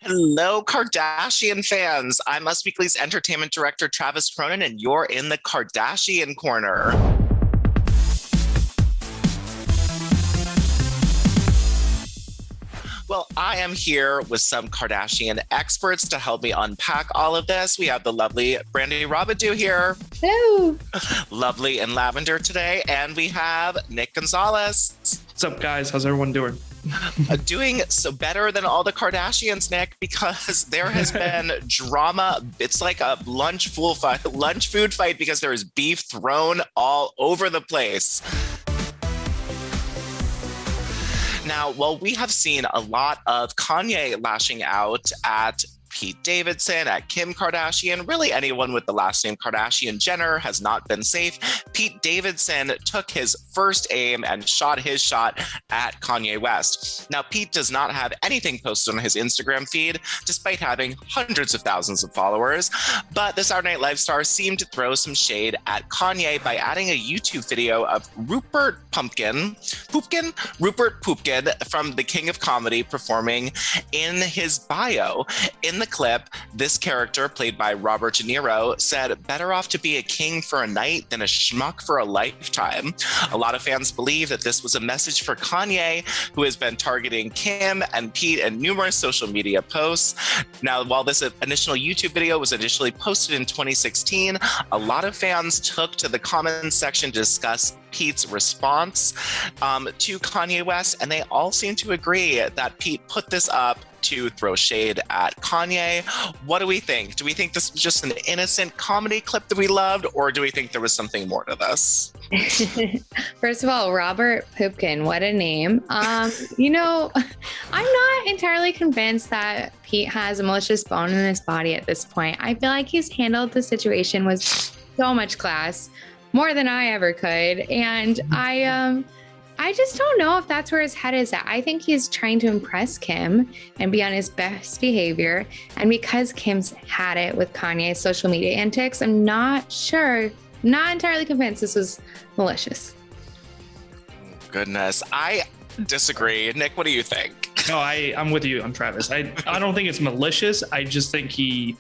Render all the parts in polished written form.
Hello, Kardashian fans. I'm UsWeekly's entertainment director, Travis Cronin, and you're in the Kardashian Korner. Well, I am here with some Kardashian experts to help me unpack all of this. We have the lovely Brandy Robidoux here. Hello. Lovely in lavender today. And we have Nick Gonzalez. What's up, guys? How's everyone doing? Doing so better than all the Kardashians, Nick, because there has been drama. It's like a lunch food fight because there is beef thrown all over the place. Now, while we have seen a lot of Kanye lashing out at Pete Davidson, at Kim Kardashian, really anyone with the last name Kardashian Jenner has not been safe. Pete Davidson took his first aim and shot his shot at Kanye West. Now, Pete does not have anything posted on his Instagram feed, despite having hundreds of thousands of followers. But the Saturday Night Live star seemed to throw some shade at Kanye by adding a YouTube video of Rupert Pupkin from The King of Comedy performing in his bio. In the clip, this character, played by Robert De Niro, said, "Better off to be a king for a night than a schmuck for a lifetime." A lot of fans believe that this was a message for Kanye, who has been targeting Kim and Pete in numerous social media posts. Now, while this initial YouTube video was initially posted in 2016, a lot of fans took to the comments section to discuss Pete's response to Kanye West, and they all seem to agree that Pete put this up to throw shade at Kanye. What do we think? Do we think this was just an innocent comedy clip that we loved, or do we think there was something more to this? First of all, Robert Pupkin, what a name. I'm not entirely convinced that Pete has a malicious bone in his body at this point. I feel like he's handled the situation with so much class, more than I ever could. And I just don't know if that's where his head is at. I think he's trying to impress Kim and be on his best behavior. And because Kim's had it with Kanye's social media antics, I'm not entirely convinced this was malicious. Goodness, I disagree. Nick, what do you think? No, I'm with you. I'm Travis. I don't think it's malicious. I just think he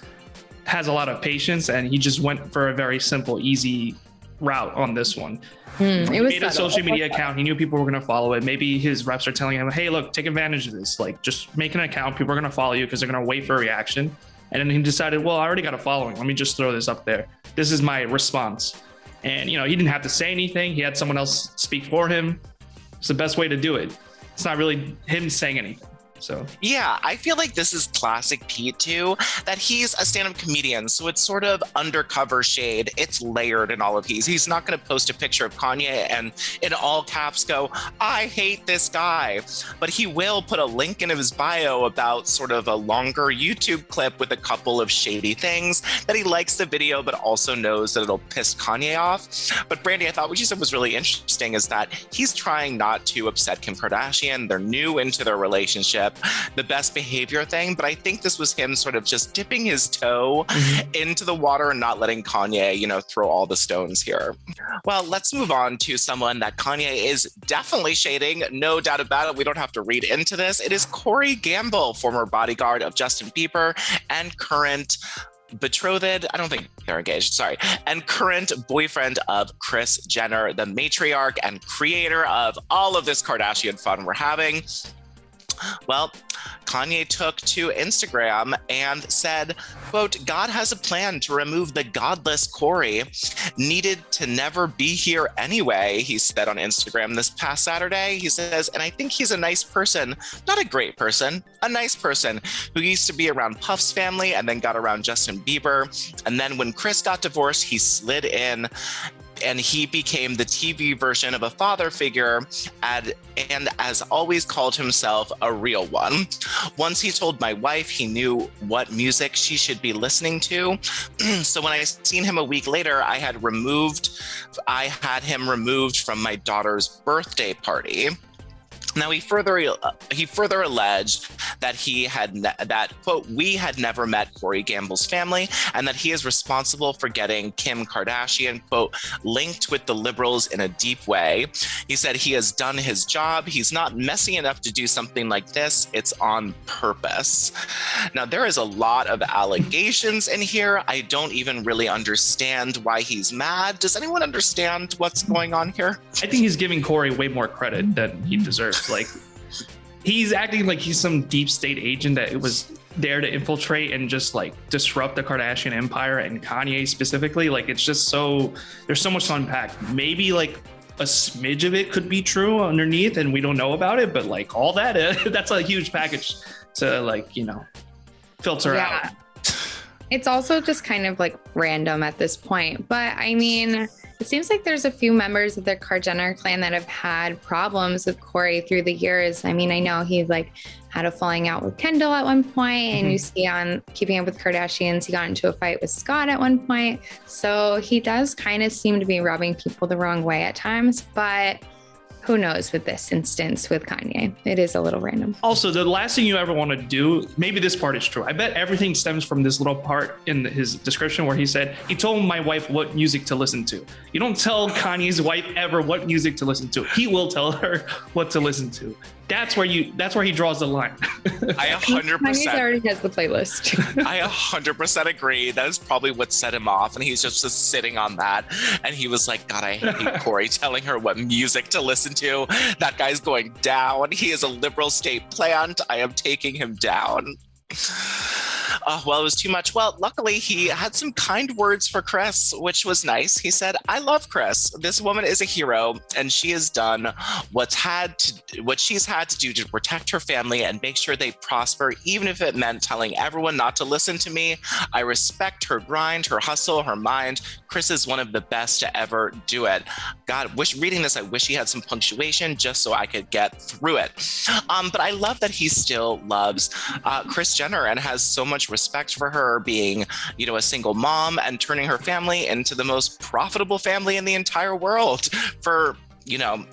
has a lot of patience and he just went for a very simple, easy route on this one. He made a social media account. He knew people were going to follow it. Maybe his reps are telling him, hey, look, take advantage of this. Like, just make an account. People are going to follow you because they're going to wait for a reaction. And then he decided, well, I already got a following. Let me just throw this up there. This is my response. And, he didn't have to say anything. He had someone else speak for him. It's the best way to do it. It's not really him saying anything. So yeah, I feel like this is classic Pete too, that he's a stand-up comedian, so it's sort of undercover shade. It's layered in all of these. He's not going to post a picture of Kanye and in all caps go, "I hate this guy," but he will put a link in his bio about sort of a longer YouTube clip with a couple of shady things that he likes the video, but also knows that it'll piss Kanye off. But Brandy, I thought what you said was really interesting is that he's trying not to upset Kim Kardashian. They're new into their relationship. The best behavior thing, but I think this was him sort of just dipping his toe into the water and not letting Kanye, throw all the stones here. Well, let's move on to someone that Kanye is definitely shading, no doubt about it. We don't have to read into this. It is Corey Gamble, former bodyguard of Justin Bieber and current betrothed, I don't think they're engaged, sorry, and current boyfriend of Kris Jenner, the matriarch and creator of all of this Kardashian fun we're having. Well, Kanye took to Instagram and said, quote, "God has a plan to remove the godless Corey. Needed to never be here anyway," he said on Instagram this past Saturday. He says, "And I think he's a nice person, not a great person, a nice person who used to be around Puff's family and then got around Justin Bieber. And then when Kris got divorced, he slid in and he became the TV version of a father figure and as always called himself a real one. Once he told my wife he knew what music she should be listening to. So when I seen him a week later, I had him removed from my daughter's birthday party." Now he further alleged that quote, we had never met Corey Gamble's family, and that he is responsible for getting Kim Kardashian, quote, linked with the liberals in a deep way. He said he has done his job. He's not messy enough to do something like this. It's on purpose. Now there is a lot of allegations in here. I don't even really understand why he's mad. Does anyone understand what's going on here? I think he's giving Corey way more credit than he deserves. Like, he's acting like he's some deep state agent that was there to infiltrate and just like disrupt the Kardashian empire, and Kanye specifically. Like, it's just there's so much to unpack. Maybe like a smidge of it could be true underneath and we don't know about it, but like all that, that's a huge package to like, filter out. It's also just kind of like random at this point. But I mean, it seems like there's a few members of the Jenner clan that have had problems with Corey through the years. I mean, I know he like had a falling out with Kendall at one point, and you see on Keeping Up with Kardashians, he got into a fight with Scott at one point. So he does kind of seem to be rubbing people the wrong way at times, but who knows with this instance with Kanye. It is a little random. Also, the last thing you ever want to do, maybe this part is true. I bet everything stems from this little part in his description where he said, he told my wife what music to listen to. You don't tell Kanye's wife ever what music to listen to. He will tell her what to listen to. That's where he draws the line. I 100%. Kanye already has the playlist. I 100% agree. That is probably what set him off. And he's just sitting on that. And he was like, God, I hate Corey telling her what music to listen to. That guy's going down. He is a liberal state plant. I am taking him down. Well, it was too much. Well, luckily, he had some kind words for Kris, which was nice. He said, I love Kris. This woman is a hero, and she has done what she's had to do to protect her family and make sure they prosper, even if it meant telling everyone not to listen to me. I respect her grind, her hustle, her mind. Kris is one of the best to ever do it. God, reading this, I wish he had some punctuation just so I could get through it. But I love that he still loves Kris Jenner and has so much respect for her being, a single mom and turning her family into the most profitable family in the entire world for,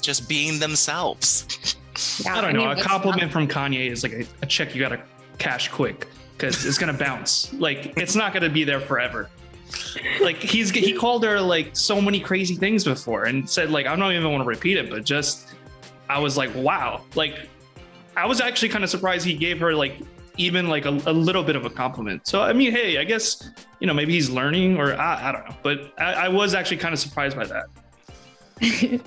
just being themselves. Yeah, I don't know. A compliment from Kanye is like a check you got to cash quick because it's going to bounce. Like, it's not going to be there forever. Like, he called her like so many crazy things before and said, like, I don't even want to repeat it, but I was like, wow. Like, I was actually kind of surprised he gave her like even like a little bit of a compliment. So, I mean, hey, I guess, maybe he's learning, or I don't know, but I was actually kind of surprised by that.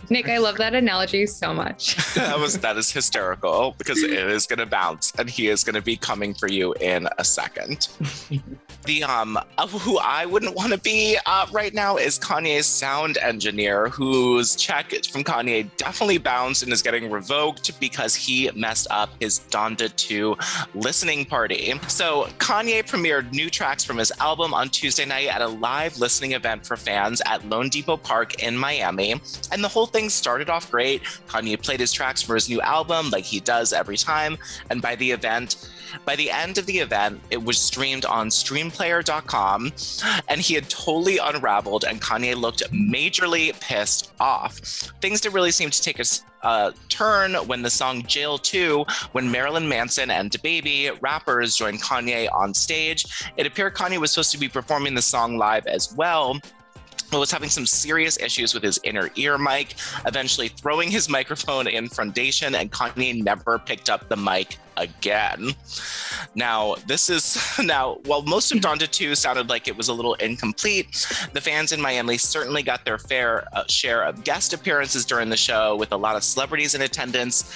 Nick, I love that analogy so much. That is hysterical because it is going to bounce and he is going to be coming for you in a second. The who I wouldn't want to be right now is Kanye's sound engineer, whose check from Kanye definitely bounced and is getting revoked because he messed up his Donda 2 listening party. So Kanye premiered new tracks from his album on Tuesday night at a live listening event for fans at Lone Depot Park in Miami. And the whole thing started off great. Kanye played his tracks for his new album like he does every time. And by the end of the event, it was streamed on streamplayer.com, and he had totally unraveled, and Kanye looked majorly pissed off. Things didn't really seem to take a turn when the song Jail 2, when Marilyn Manson and DaBaby rappers joined Kanye on stage. It appeared Kanye was supposed to be performing the song live as well, but was having some serious issues with his inner ear mic, eventually throwing his microphone in frondation, and Kanye never picked up the mic again. Now, while most of Donda 2 sounded like it was a little incomplete, the fans in Miami certainly got their fair share of guest appearances during the show, with a lot of celebrities in attendance,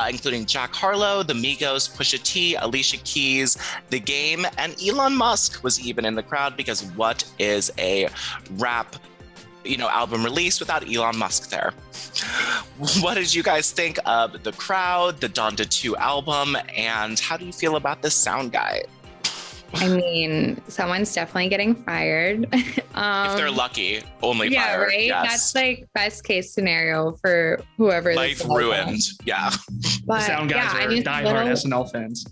including Jack Harlow, the Migos, Pusha T, Alicia Keys, The Game, and Elon Musk was even in the crowd, because what is a rap album release without Elon Musk there? What did you guys think of the crowd, the Donda 2 album, and how do you feel about this sound guy? I mean, someone's definitely getting fired. If they're lucky, only yeah, fired. Right? Yes. That's like best case scenario for whoever. Life ruined. Yeah. But, the sound guys are diehard SNL fans.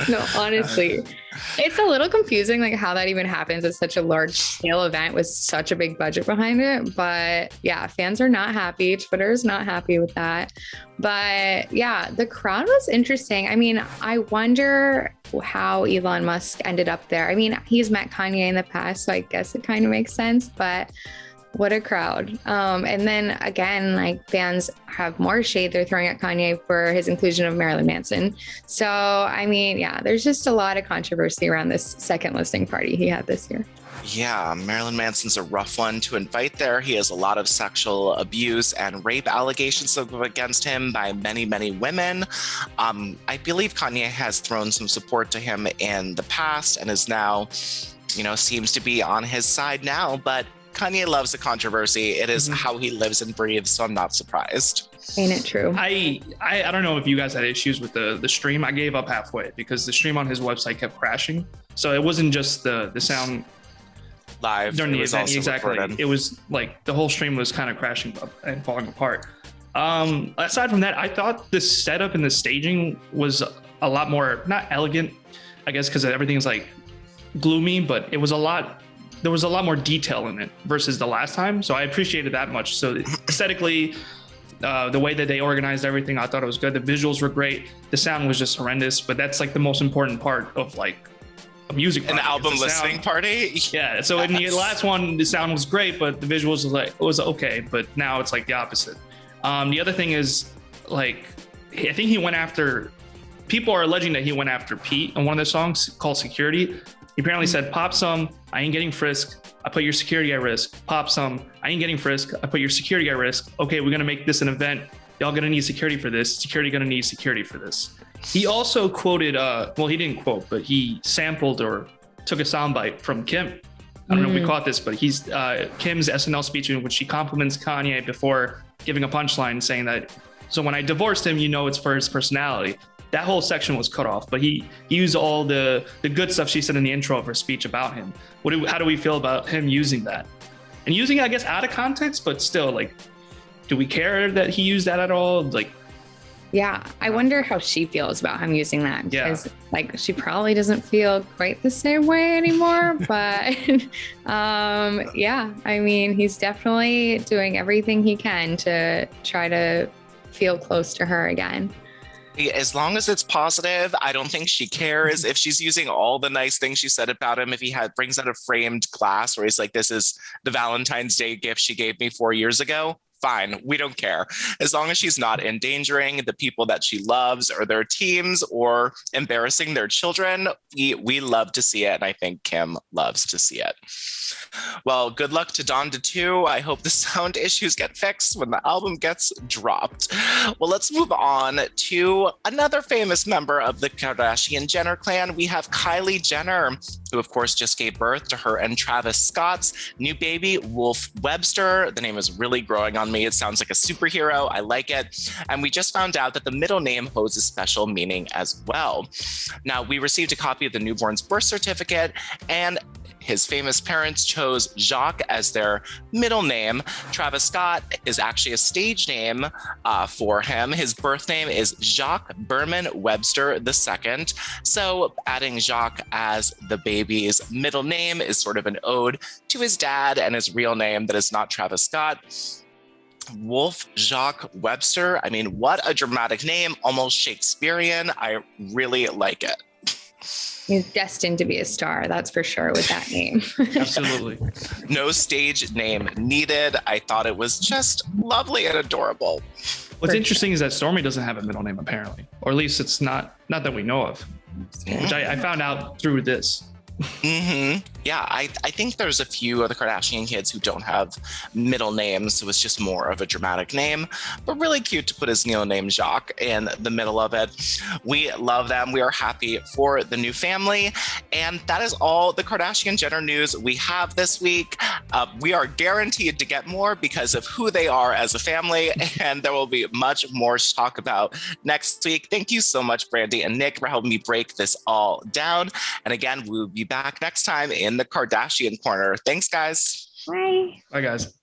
No, honestly, it's a little confusing, like how that even happens at such a large scale event with such a big budget behind it. But yeah, fans are not happy. Twitter is not happy with that. But yeah, the crowd was interesting. I mean, I wonder how Elon Musk ended up there. I mean, he's met Kanye in the past, so I guess it kind of makes sense, but what a crowd. And then again, like fans have more shade they're throwing at Kanye for his inclusion of Marilyn Manson. So, I mean, yeah, there's just a lot of controversy around this second listing party he had this year. Yeah, Marilyn Manson's a rough one to invite there. He has a lot of sexual abuse and rape allegations against him by many, many women. I believe Kanye has thrown some support to him in the past and is now, seems to be on his side now, but Kanye loves the controversy. It is how he lives and breathes, so I'm not surprised. Ain't it true? I don't know if you guys had issues with the stream. I gave up halfway because the stream on his website kept crashing. So it wasn't just the sound live during the event. Exactly. Recorded. It was like the whole stream was kind of crashing up and falling apart. Aside from that, I thought the setup and the staging was a lot more, not elegant, I guess, because everything's like gloomy, but there was a lot more detail in it versus the last time. So I appreciated that much. So aesthetically, the way that they organized everything, I thought it was good. The visuals were great. The sound was just horrendous, but that's like the most important part of like a music party. An album listening party? Yeah. So in the last one, the sound was great, but the visuals was okay. But now it's like the opposite. The other thing is like, I think he went after, people are alleging that he went after Pete on one of the songs called Security. He apparently said, pop some, I ain't getting frisked. I put your security at risk. Pop some, I ain't getting frisked. I put your security at risk. Okay, we're gonna make this an event. Y'all gonna need security for this. Security gonna need security for this. He also quoted, he didn't quote, but he sampled or took a soundbite from Kim. I don't know if we caught this, but he's Kim's SNL speech in which she compliments Kanye before giving a punchline saying that, so when I divorced him, it's for his personality. That whole section was cut off, but he used all the good stuff she said in the intro of her speech about him. How do we feel about him using that? And using it, I guess, out of context, but still, like, do we care that he used that at all? Like, yeah, I wonder how she feels about him using that. Because, like, she probably doesn't feel quite the same way anymore. But, yeah, I mean, he's definitely doing everything he can to try to feel close to her again. As long as it's positive, I don't think she cares if she's using all the nice things she said about him. If he brings out a framed glass where he's like, this is the Valentine's Day gift she gave me 4 years ago. Fine, we don't care. As long as she's not endangering the people that she loves or their teams or embarrassing their children, we love to see it. And I think Kim loves to see it. Well, good luck to Donda 2. I hope the sound issues get fixed when the album gets dropped. Well, let's move on to another famous member of the Kardashian Jenner clan. We have Kylie Jenner, who of course just gave birth to her and Travis Scott's new baby, Wolf Webster. The name is really growing on me. It sounds like a superhero. I like it. And we just found out that the middle name holds a special meaning as well. Now, we received a copy of the newborn's birth certificate, and his famous parents chose Jacques as their middle name. Travis Scott is actually a stage name for him. His birth name is Jacques Berman Webster II. So adding Jacques as the baby's middle name is sort of an ode to his dad and his real name that is not Travis Scott. Wolf Jacques Webster. I mean, what a dramatic name, almost Shakespearean. I really like it. He's destined to be a star, that's for sure, with that name. Absolutely. No stage name needed. I thought it was just lovely and adorable. What's interesting is that Stormy doesn't have a middle name, apparently. Or at least it's not that we know of, which I found out through this. Mm-hmm. Yeah, I think there's a few of the Kardashian kids who don't have middle names, so it's just more of a dramatic name, but really cute to put his middle name Jacques in the middle of it. We love them. We are happy for the new family. And that is all the Kardashian Jenner news we have this week. We are guaranteed to get more because of who they are as a family, and there will be much more to talk about next week. Thank you so much, Brandy and Nick, for helping me break this all down. And again, we'll be back next time in the Kardashian Korner. Thanks, guys. Bye. Bye, guys.